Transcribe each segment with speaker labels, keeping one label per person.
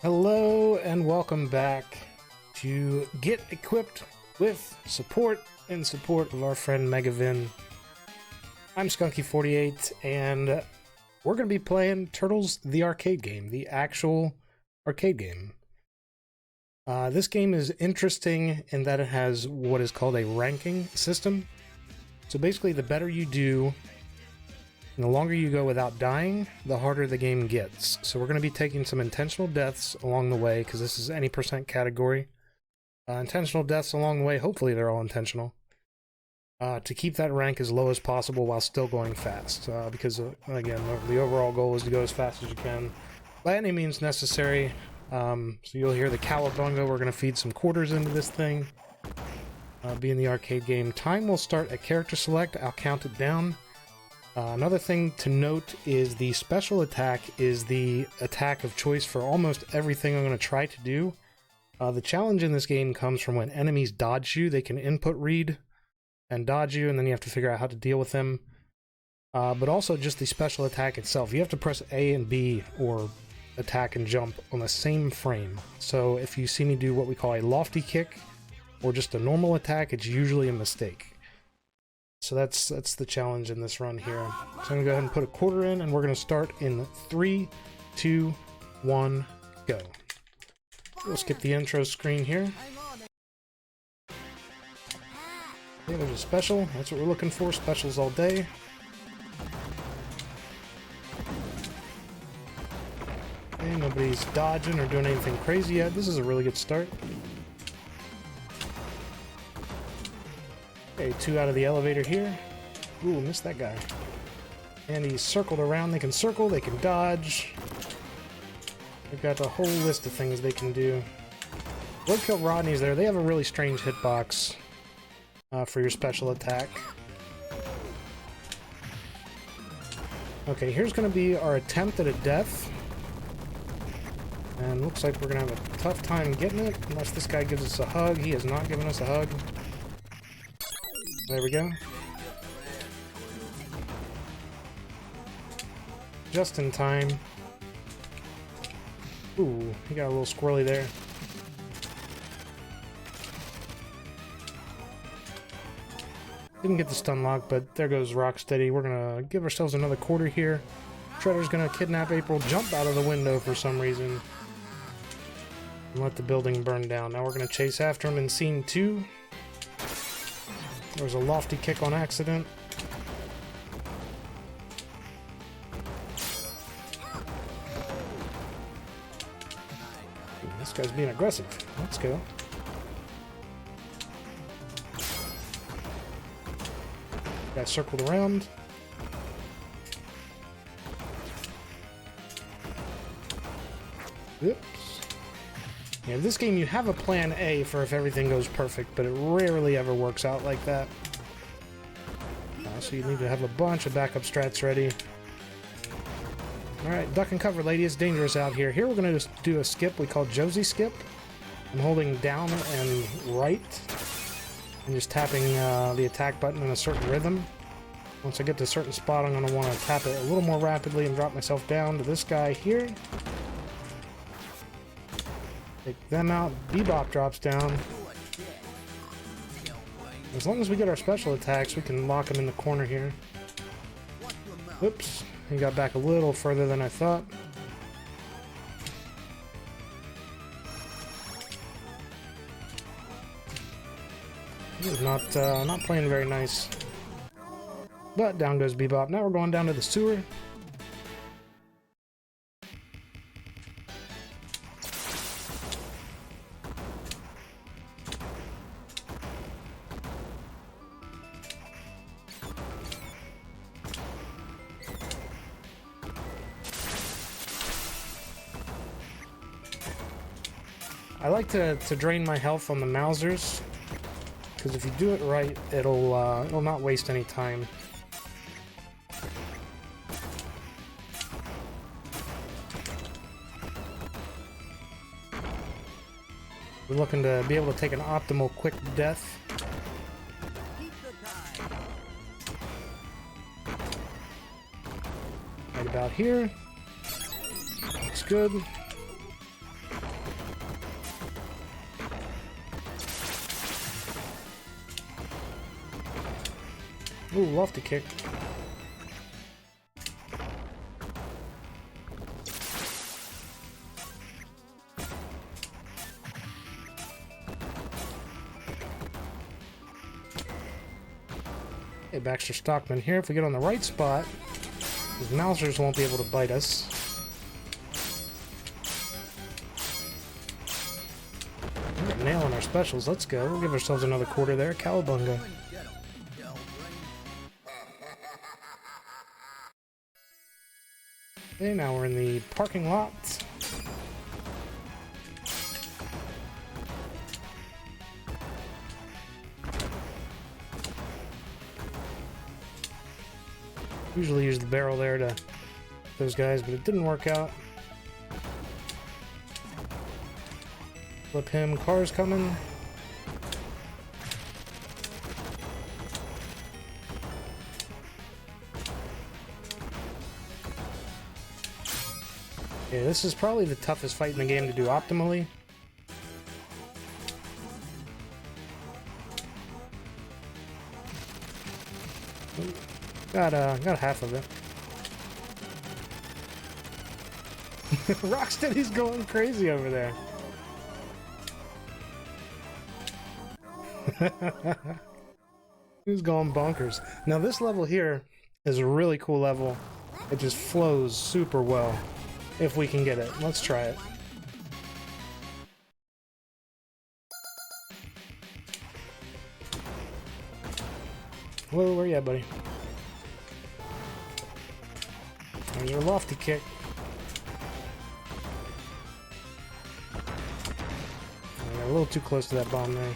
Speaker 1: Hello and welcome back to Get Equipped with support in support of our friend Megavin. I'm Skunky48 and we're going to be playing Turtles the arcade game, the actual arcade game. This game is interesting in that it has what is called a ranking system. So basically the better you do and the longer you go without dying, the harder the game gets. So we're going to be taking some intentional deaths along the way, because this is any percent category. Intentional deaths along the way, hopefully they're all intentional. To keep that rank as low as possible while still going fast. Because, again, the overall goal is to go as fast as you can, by any means necessary. So you'll hear the cowabunga. We're going to feed some quarters into this thing. Being the arcade game. Time will start at character select. I'll count it down. Another thing to note is the special attack is the attack of choice for almost everything I'm going to try to do. The challenge in this game comes from when enemies dodge you. They can input read and dodge you, and then you have to figure out how to deal with them. But also just the special attack itself. You have to press A and B or attack and jump on the same frame. So if you see me do what we call a lofty kick or just a normal attack, it's usually a mistake. So that's the challenge in this run here. So I'm gonna go ahead and put a quarter in, and we're gonna start in 3, 2, 1, go. We'll skip the intro screen here. Okay, there's a special. That's what we're looking for. Specials all day. Okay, nobody's dodging or doing anything crazy yet. This is a really good start. Okay, 2 out of the elevator here. Ooh, missed that guy. And he's circled around. They can circle, they can dodge. They've got a whole list of things they can do. Roadkill Rodney's there. They have a really strange hitbox for your special attack. Okay, here's going to be our attempt at a death. And looks like we're going to have a tough time getting it, unless this guy gives us a hug. He has not given us a hug. There we go. Just in time. Ooh, he got a little squirrely there. Didn't get the stun lock, but there goes Rocksteady. We're gonna give ourselves another quarter here. Shredder's gonna kidnap April, jump out of the window for some reason, and let the building burn down. Now we're gonna chase after him in scene 2. There was a lofty kick on accident. Ooh, this guy's being aggressive. Let's go. Guy circled around. Oops. Yeah, this game you have a plan A for if everything goes perfect, but it rarely ever works out like that. So you need to have a bunch of backup strats ready. Alright, duck and cover, lady. It's dangerous out here. Here we're going to just do a skip we call Josie skip. I'm holding down and right, and just tapping the attack button in a certain rhythm. Once I get to a certain spot, I'm going to want to tap it a little more rapidly and drop myself down to this guy here. Take them out. Bebop drops down. As long as we get our special attacks, we can lock him in the corner here. Oops. He got back a little further than I thought. He's not playing very nice. But down goes Bebop. Now we're going down to the sewer. I like to drain my health on the Mousers, because if you do it right, it'll not waste any time. We're looking to be able to take an optimal quick death. Right about here. Looks good. Ooh, lofty kick. Hey, Baxter Stockman here. If we get on the right spot, these mousers won't be able to bite us. We're nailing our specials. Let's go. We'll give ourselves another quarter there. Cowabunga. Okay, now we're in the parking lot. Usually use the barrel there to those guys, but it didn't work out. Flip him. Cars coming. Yeah, this is probably the toughest fight in the game to do optimally. Got half of it. Rocksteady's going crazy over there. He's going bonkers. Now this level here is a really cool level. It just flows super well. If we can get it. Let's try it. Whoa, where you at, buddy? There's your lofty kick. I got a little too close to that bomb there.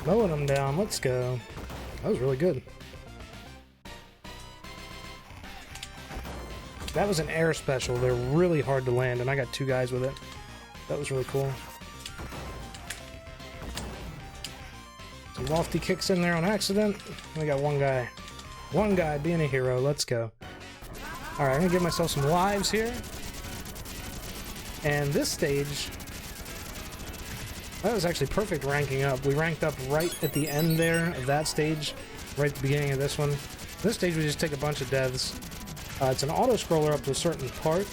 Speaker 1: Mowing them down, let's go. That was really good. That was an air special. They're really hard to land, and I got 2 guys with it. That was really cool. Some lofty kicks in there on accident. I got 1 guy. 1 guy being a hero. Let's go. Alright, I'm gonna give myself some lives here. And this stage... that was actually perfect ranking up. We ranked up right at the end there of that stage, right at the beginning of this one. This stage we just take a bunch of deaths. It's an auto-scroller up to a certain part.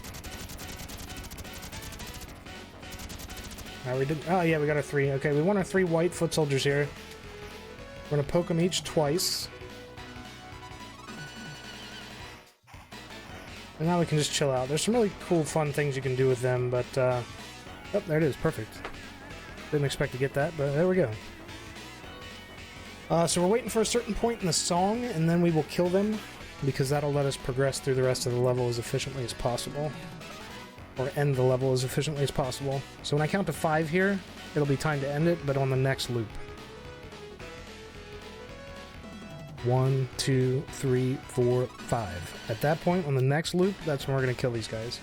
Speaker 1: We did. Oh yeah, we got our 3. Okay, we want our 3 white foot soldiers here. We're gonna poke them each twice. And now we can just chill out. There's some really cool, fun things you can do with them, but... oh, there it is. Perfect. Didn't expect to get that, but there we go. So we're waiting for a certain point in the song, and then we will kill them, because that'll let us progress through the rest of the level as efficiently as possible. Or end the level as efficiently as possible. So when I count to 5 here, it'll be time to end it, but on the next loop. 1, 2, 3, 4, 5. At that point, on the next loop, that's when we're going to kill these guys.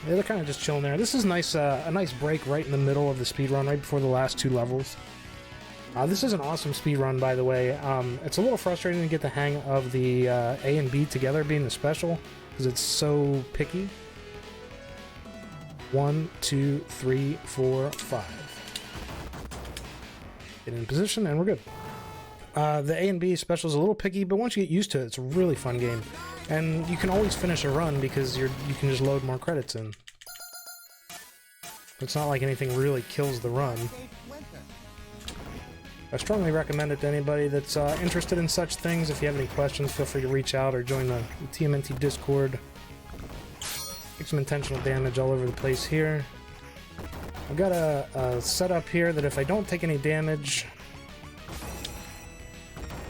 Speaker 1: Yeah, they're kind of just chilling there. This is nice, a nice break right in the middle of the speedrun, right before the last 2 levels. This is an awesome speedrun, by the way. It's a little frustrating to get the hang of the A and B together being the special, because it's so picky. 1, 2, 3, 4, 5. Get in position, and we're good. The A and B special is a little picky, but once you get used to it, it's a really fun game. And you can always finish a run because you can just load more credits in. It's not like anything really kills the run. I strongly recommend it to anybody that's interested in such things. If you have any questions, feel free to reach out or join the TMNT Discord. Take some intentional damage all over the place here. I've got a setup here that if I don't take any damage,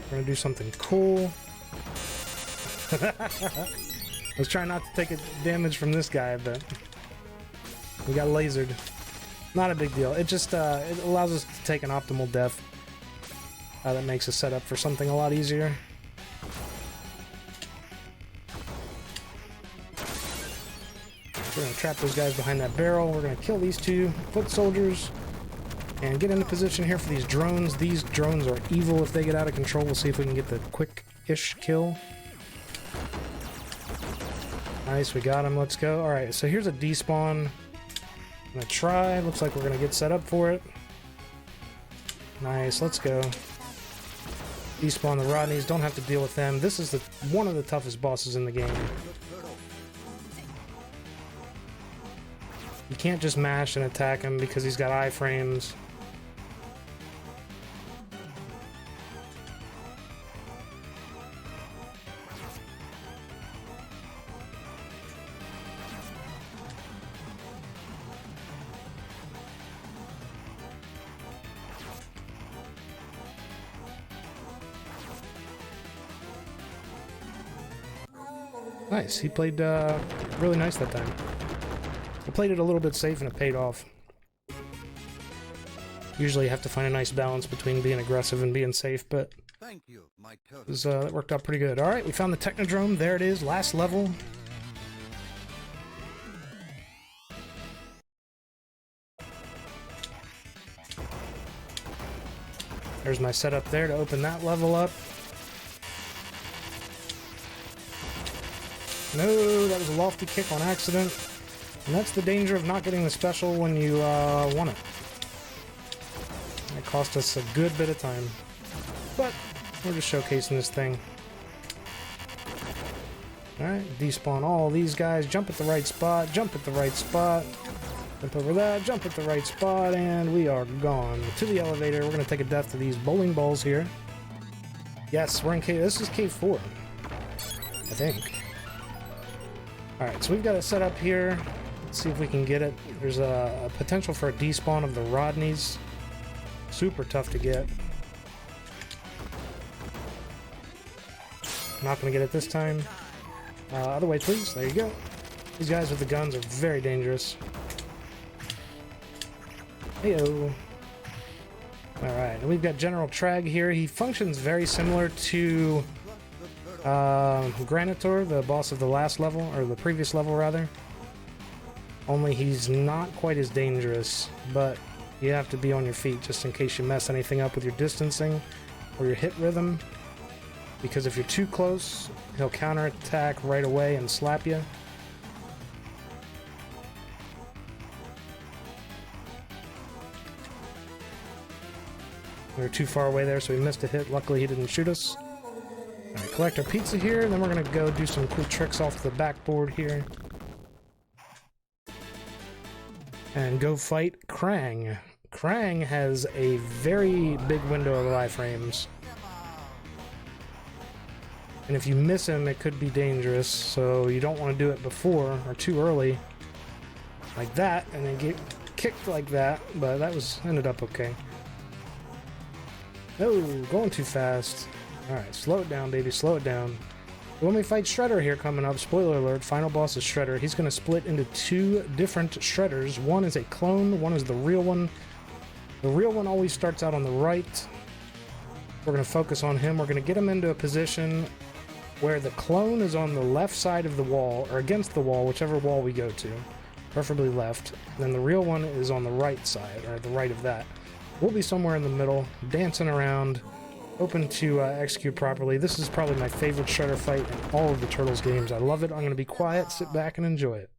Speaker 1: we're going to do something cool. I was trying not to take a damage from this guy, but we got lasered. Not a big deal. It just it allows us to take an optimal death. That makes a setup for something a lot easier. We're going to trap those guys behind that barrel. We're going to kill these two foot soldiers and get into position here for these drones. These drones are evil if they get out of control. We'll see if we can get the quick-ish kill. Nice, we got him. Let's go. Alright, so here's a despawn. I'm going to try. Looks like we're going to get set up for it. Nice, let's go. Despawn the Rodneys. Don't have to deal with them. This is one of the toughest bosses in the game. You can't just mash and attack him because he's got iframes. Nice, he played really nice that time. I played it a little bit safe and it paid off. Usually you have to find a nice balance between being aggressive and being safe, but that worked out pretty good. Alright, we found the Technodrome. There it is, last level. There's my setup there to open that level up. No, that was a lofty kick on accident. And that's the danger of not getting the special when you want it. It cost us a good bit of time. But we're just showcasing this thing. Alright, despawn all these guys. Jump at the right spot. Jump at the right spot. Jump over that. Jump at the right spot. And we are gone. To the elevator. We're going to take a death to these bowling balls here. Yes, we're in cave. This is cave 4. I think. Alright, so we've got it set up here. Let's see if we can get it. There's a potential for a despawn of the Rodneys. Super tough to get. Not going to get it this time. Other way, please. There you go. These guys with the guns are very dangerous. Heyo. Alright, and we've got General Trag here. He functions very similar to Granitor, the boss of the last level, or the previous level rather. Only he's not quite as dangerous, but you have to be on your feet just in case you mess anything up with your distancing or your hit rhythm. Because if you're too close, he'll counterattack right away and slap you. We were too far away there, so we missed a hit. Luckily, he didn't shoot us. Alright, collect our pizza here, and then we're going to go do some cool tricks off the backboard here. And go fight Krang. Krang has a very big window of iframes. And if you miss him, it could be dangerous, so you don't want to do it before or too early. Like that, and then get kicked like that, but that ended up okay. No, going too fast. Alright, slow it down, baby, slow it down. When we fight Shredder here coming up, spoiler alert, final boss is Shredder. He's going to split into two different Shredders. One is a clone, one is the real one. The real one always starts out on the right. We're going to focus on him. We're going to get him into a position where the clone is on the left side of the wall, or against the wall, whichever wall we go to. Preferably left. Then the real one is on the right side, or the right of that. We'll be somewhere in the middle, dancing around, hoping to execute properly. This is probably my favorite Shredder fight in all of the Turtles games. I love it. I'm going to be quiet, sit back, and enjoy it.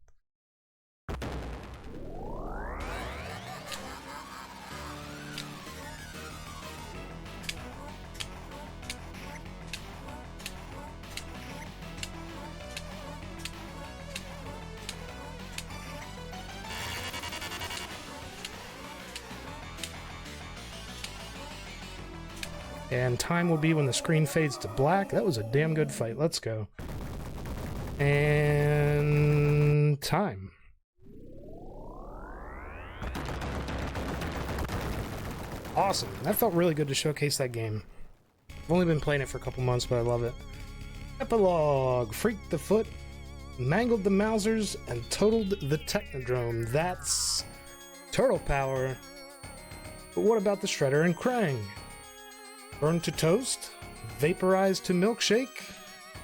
Speaker 1: And time will be when the screen fades to black. That was a damn good fight. Let's go. And time. Awesome. That felt really good to showcase that game. I've only been playing it for a couple months, but I love it. Epilogue. Freaked the foot, mangled the Mousers, and totaled the Technodrome. That's turtle power. But what about the Shredder and Krang? Burned to toast? Vaporized to milkshake?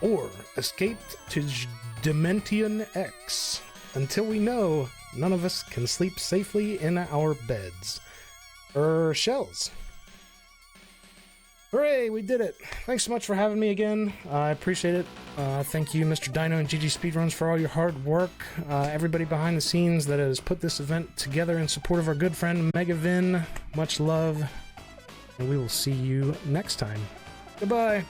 Speaker 1: Or escaped to Dementian X? Until we know, none of us can sleep safely in our beds. Shells. Hooray, we did it! Thanks so much for having me again. I appreciate it. Thank you, Mr. Dino and GG Speedruns, for all your hard work. Everybody behind the scenes that has put this event together in support of our good friend Megavin. Much love. And we will see you next time. Goodbye!